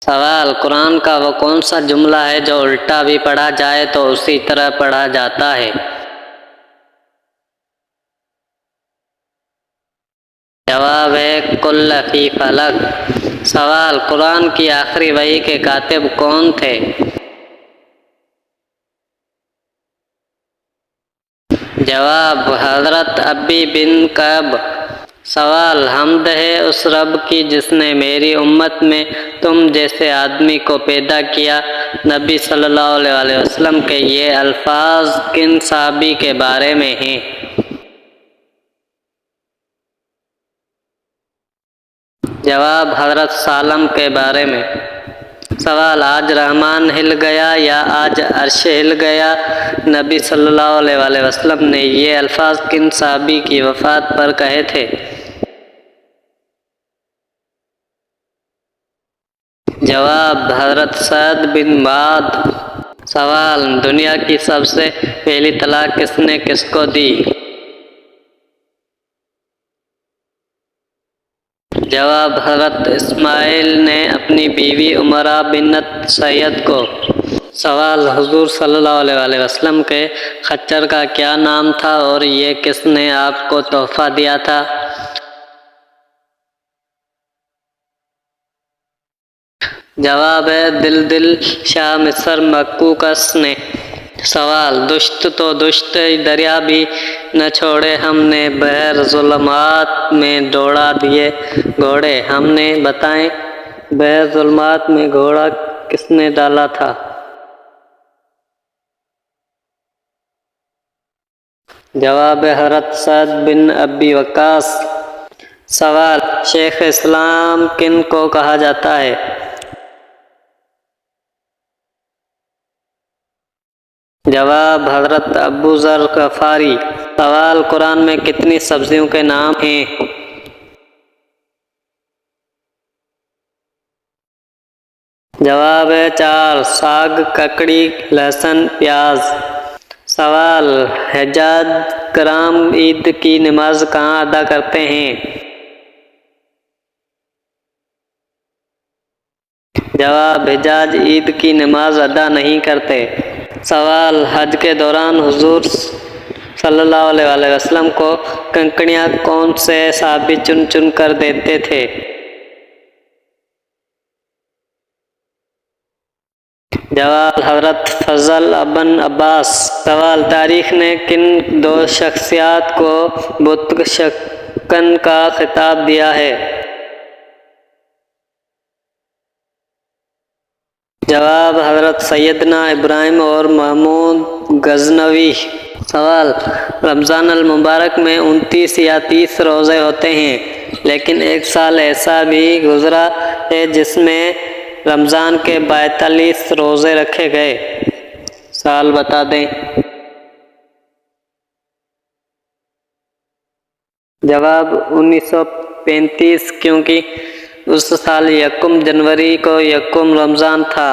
سوال: قرآن کا وہ کون سا جملہ ہے جو الٹا بھی پڑھا جائے تو اسی طرح پڑھا جاتا ہے؟ جواب ہے کل فی فلک۔ سوال: قرآن کی آخری وحی کے کاتب کون تھے؟ جواب: حضرت ابی بن کعب۔ سوال: حمد ہے اس رب کی جس نے میری امت میں تم جیسے آدمی کو پیدا کیا۔ نبی صلی اللہ علیہ وسلم کے یہ الفاظ کن صحابی کے بارے میں ہیں؟ جواب: حضرت سالم کے بارے میں۔ سوال: آج رحمان ہل گیا یا آج عرش ہل گیا؟ نبی صلی اللہ علیہ وسلم نے یہ الفاظ کن صحابی کی وفات پر کہے تھے؟ جواب: حضرت سعد بن معاذ۔ سوال: دنیا کی سب سے پہلی طلاق کس نے کس کو دی؟ جواب: حضرت اسماعیل نے اپنی بیوی عمرہ بنت سعید کو۔ سوال: حضور صلی اللہ علیہ وسلم کے خچر کا کیا نام تھا اور یہ کس نے آپ کو تحفہ دیا تھا؟ جواب ہے دل شاہ مصر مکوکس نے۔ سوال: دشت تو دشت دریا بھی نہ چھوڑے، ہم نے بحر ظلمات میں دوڑا دیے گھوڑے، ہم نے بتائیں بحر ظلمات میں گھوڑا کس نے ڈالا تھا؟ جواب ہے حضرت سعد بن ابی وقاص۔ سوال: شیخ اسلام کن کو کہا جاتا ہے؟ جواب: حضرت ابو ذر غفاری۔ سوال: قرآن میں کتنی سبزیوں کے نام ہیں؟ جواب ہے 4: ساگ، ککڑی، لہسن، پیاز۔ سوال: حجاج کرام عید کی نماز کہاں ادا کرتے ہیں؟ جواب: حجاج عید کی نماز ادا نہیں کرتے۔ سوال: حج کے دوران حضور صلی اللہ علیہ وسلم کو کنکریاں کون سے صحابی چن چن کر دیتے تھے؟ جواب: حضرت فضل بن عباس۔ سوال: تاریخ نے کن دو شخصیات کو بت شکن کا خطاب دیا ہے؟ جواب: حضرت سیدنا ابراہیم اور محمود غزنوی۔ سوال: رمضان المبارک میں 29 یا 30 روزے ہوتے ہیں، لیکن ایک سال ایسا بھی گزرا ہے جس میں رمضان کے 42 روزے رکھے گئے، سال بتا دیں۔ جواب: 1935، کیونکہ اس سال یکم جنوری کو یکم رمضان تھا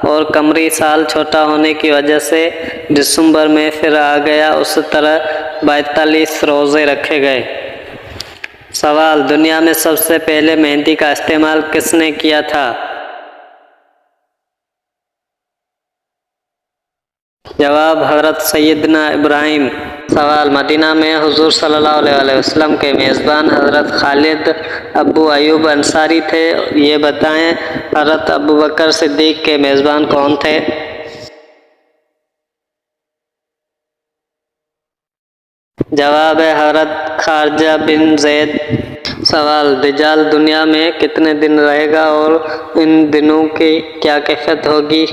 اور قمری سال چھوٹا ہونے کی وجہ سے دسمبر میں پھر آ گیا، اس طرح 42 روزے رکھے گئے۔ سوال: دنیا میں سب سے پہلے مہندی کا استعمال کس نے کیا تھا؟ جواب: حضرت سیدنا ابراہیم۔ سوال: مدینہ میں حضور صلی اللہ علیہ وسلم کے میزبان حضرت خالد ابو ایوب انصاری تھے، یہ بتائیں حضرت ابوبکر صدیق کے میزبان کون تھے؟ جواب ہے حضرت خارجہ بن زید۔ سوال: دجال دنیا میں کتنے دن رہے گا اور ان دنوں کی کیا کیفیت ہوگی؟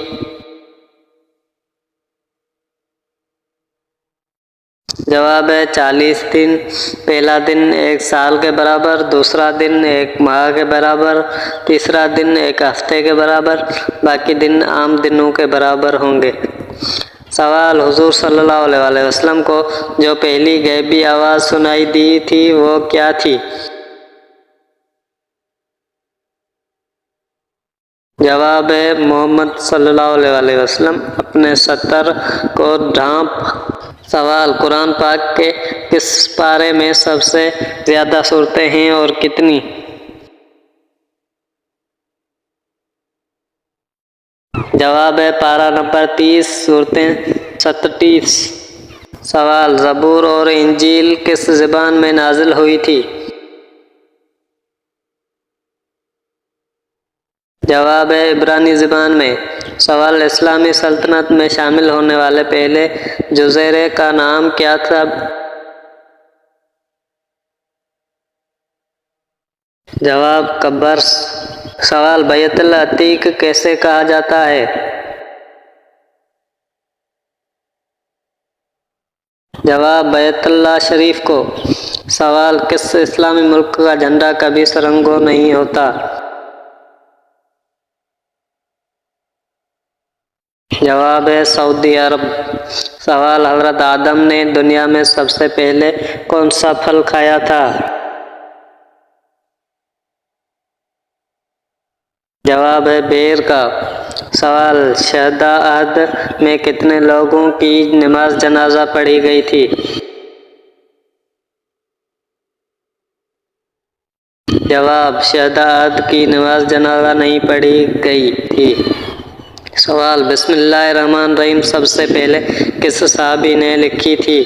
جواب ہے 40 دن، پہلا دن 1 سال کے برابر، دوسرا دن 1 ماہ کے برابر، تیسرا دن 1 ہفتے کے برابر، باقی دن عام دنوں کے برابر ہوں گے۔ سوال: حضور صلی اللہ علیہ وسلم کو جو پہلی غیبی آواز سنائی دی تھی وہ کیا تھی؟ جواب ہے محمد صلی اللہ علیہ وسلم اپنے ستر کو ڈھانپ۔ سوال: قرآن پاک کے کس پارے میں سب سے زیادہ سورتیں ہیں اور کتنی؟ جواب ہے پارہ نمبر 30 صورتیں 37۔ سوال، زبور اور انجیل کس زبان میں نازل ہوئی تھی؟ جواب ہے عبرانی زبان میں۔ سوال، اسلامی سلطنت میں شامل ہونے والے پہلے جزیرے کا نام کیا تھا؟ جواب قبرص۔ سوال، بیت العتیق کیسے کہا جاتا ہے؟ جواب بیت اللہ شریف کو۔ سوال، کس اسلامی ملک کا جھنڈا کبھی سرنگوں نہیں ہوتا؟ جواب ہے سعودی عرب۔ سوال، حضرت آدم نے دنیا میں سب سے پہلے کون سا پھل کھایا تھا؟ جواب ہے بیر کا۔ سوال، شہداء عہد میں کتنے لوگوں کی نماز جنازہ پڑھی گئی تھی؟ جواب، شہداء عہد کی نماز جنازہ نہیں پڑھی گئی تھی۔ سوال، بسم اللہ الرحمن الرحیم سب سے پہلے کس صحابی نے لکھی تھی؟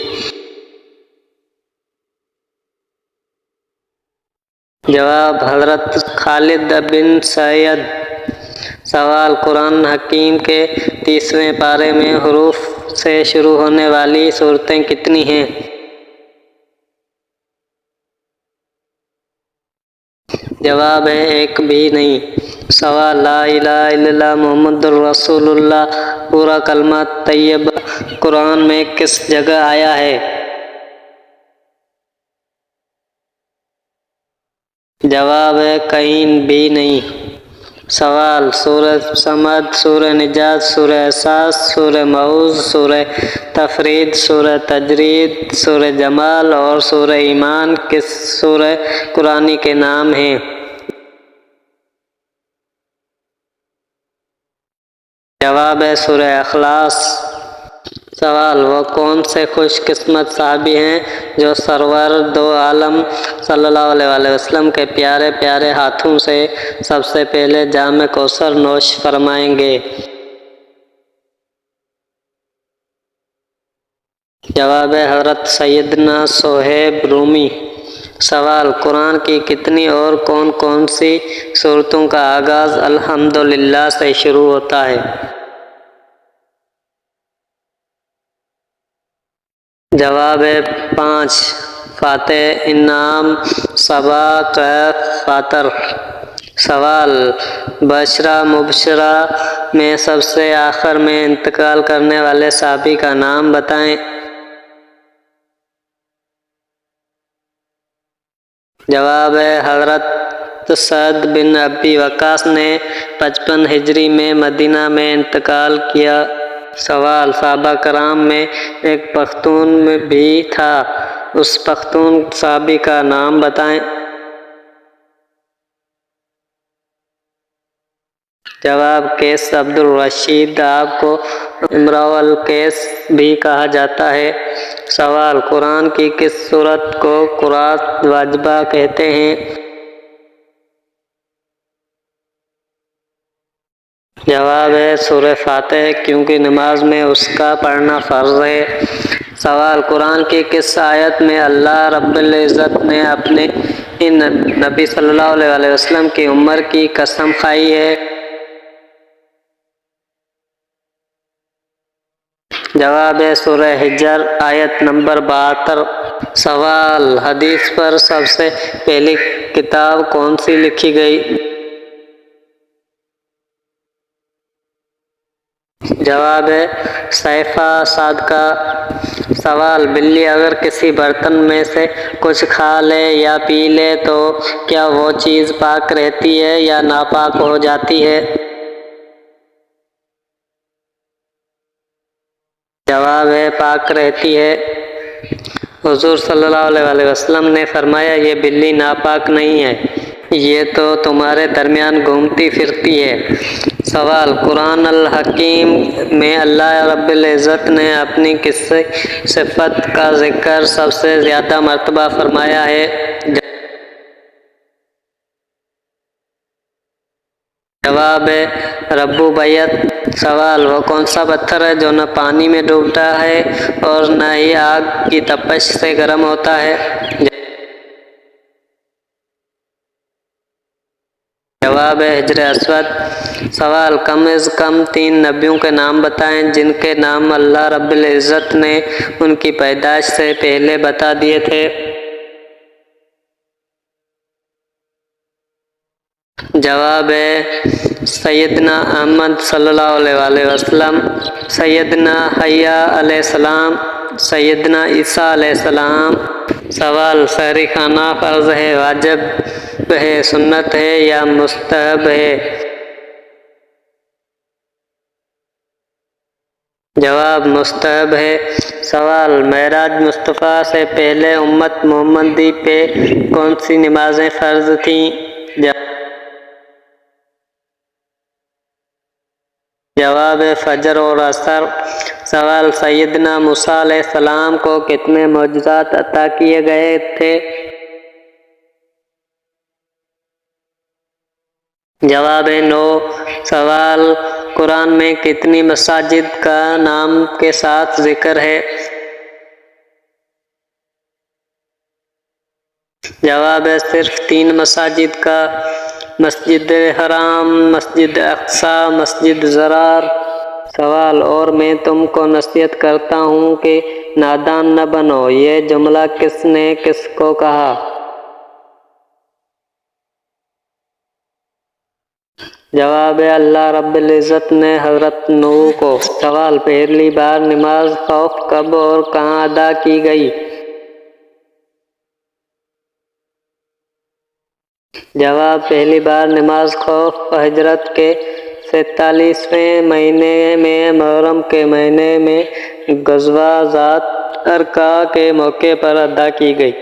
جواب، حضرت خالد بن سعید۔ سوال، قرآن حکیم کے 30ویں پارے میں حروف سے شروع ہونے والی سورتیں کتنی ہیں؟ جواب ہے ایک بھی نہیں۔ سوال، لا الہ الا اللہ محمد الرسول اللہ پورا کلمہ طیبہ قرآن میں کس جگہ آیا ہے؟ جواب ہے کہیں بھی نہیں۔ سوال، سورہ صمد، سورہ نجات، سورہ احساس، سورہ معوذ، سورہ تفرید، سورہ تجرید، سورہ جمال اور سورہ ایمان کس سورہ قرآنی کے نام ہیں؟ جواب ہے سورہ اخلاص۔ سوال، وہ کون سے خوش قسمت صحابی ہیں جو سرور دو عالم صلی اللہ علیہ وسلم کے پیارے پیارے ہاتھوں سے سب سے پہلے جام کوثر نوش فرمائیں گے؟ جواب ہے حضرت سیدنا صہیب رومی۔ سوال، قرآن کی کتنی اور کون کون سی سورتوں کا آغاز الحمدللہ سے شروع ہوتا ہے؟ جواب ہے 5، فاتح، انعام، سبا، کہف، فاطر۔ سوال، بشرا مبشرہ میں سب سے آخر میں انتقال کرنے والے صحابی کا نام بتائیں۔ جواب ہے حضرت سعد بن ابی وقاص نے 55 ہجری میں مدینہ میں انتقال کیا۔ سوال، صحابہ کرام میں ایک پختون بھی تھا، اس پختون صحابی کا نام بتائیں۔ جواب، قیس عبد الرشید، آپ کو امراء القیس بھی کہا جاتا ہے۔ سوال، قرآن کی کس سورت کو قرأت واجبہ کہتے ہیں؟ جواب ہے سورہ فاتح، کیونکہ نماز میں اس کا پڑھنا فرض ہے۔ سوال، قرآن کی کس آیت میں اللہ رب العزت نے اپنے نبی صلی اللہ علیہ وسلم کی عمر کی قسم کھائی ہے؟ جواب ہے سورہ حجر آیت نمبر 72۔ سوال، حدیث پر سب سے پہلی کتاب کون سی لکھی گئی؟ جواب ہے صحیفہ صادقہ۔ سوال، بلی اگر کسی برتن میں سے کچھ کھا لے یا پی لے تو کیا وہ چیز پاک رہتی ہے یا ناپاک ہو جاتی ہے؟ جواب ہے پاک رہتی ہے۔ حضور صلی اللہ علیہ وسلم نے فرمایا، یہ بلی ناپاک نہیں ہے، یہ تو تمہارے درمیان گھومتی پھرتی ہے۔ سوال، قرآن الحکیم میں اللہ رب العزت نے اپنی کس صفت کا ذکر سب سے زیادہ مرتبہ فرمایا ہے؟ جواب ہے ربوبیت۔ سوال: وہ کون سا پتھر ہے جو نہ پانی میں ڈوبتا ہے اور نہ ہی آگ کی تپش سے گرم ہوتا ہے؟ جواب ہے حجر اسود۔ سوال: کم از کم 3 نبیوں کے نام بتائیں جن کے نام اللہ رب العزت نے ان کی پیدائش سے پہلے بتا دیے تھے۔ جواب ہے سیدنا احمد صلی اللہ علیہ وآلہ وسلم، سیدنا حیا علیہ السلام، سیدنا عیسیٰ علیہ السلام۔ سوال: سحری کھانا فرض ہے، واجب ہے، سنت ہے یا مستحب ہے؟ جواب: مستحب ہے۔ سوال: معراج مصطفیٰ سے پہلے امت محمدی پہ کون سی نمازیں فرض تھیں؟ جواب ہے فجر اور عصر۔ سوال: سیدنا موسیٰ علیہ السلام کو کتنے معجزات عطا کیے گئے تھے؟ جواب ہے 9۔ سوال: قرآن میں کتنی مساجد کا نام کے ساتھ ذکر ہے؟ جواب ہے صرف 3 مساجد کا: مسجد حرام، مسجد اقصی، مسجد ضرار۔ سوال: اور میں تم کو نصیحت کرتا ہوں کہ نادان نہ بنو، یہ جملہ کس نے کس کو کہا؟ جواب ہے اللہ رب العزت نے حضرت نوح کو۔ سوال: پہلی بار نماز خوف کب اور کہاں ادا کی گئی؟ جواب: پہلی بار نماز خوف ہجرت کے 47ویں مہینے میں محرم کے مہینے میں غزوہ ذات ارقاء کے موقع پر ادا کی گئی۔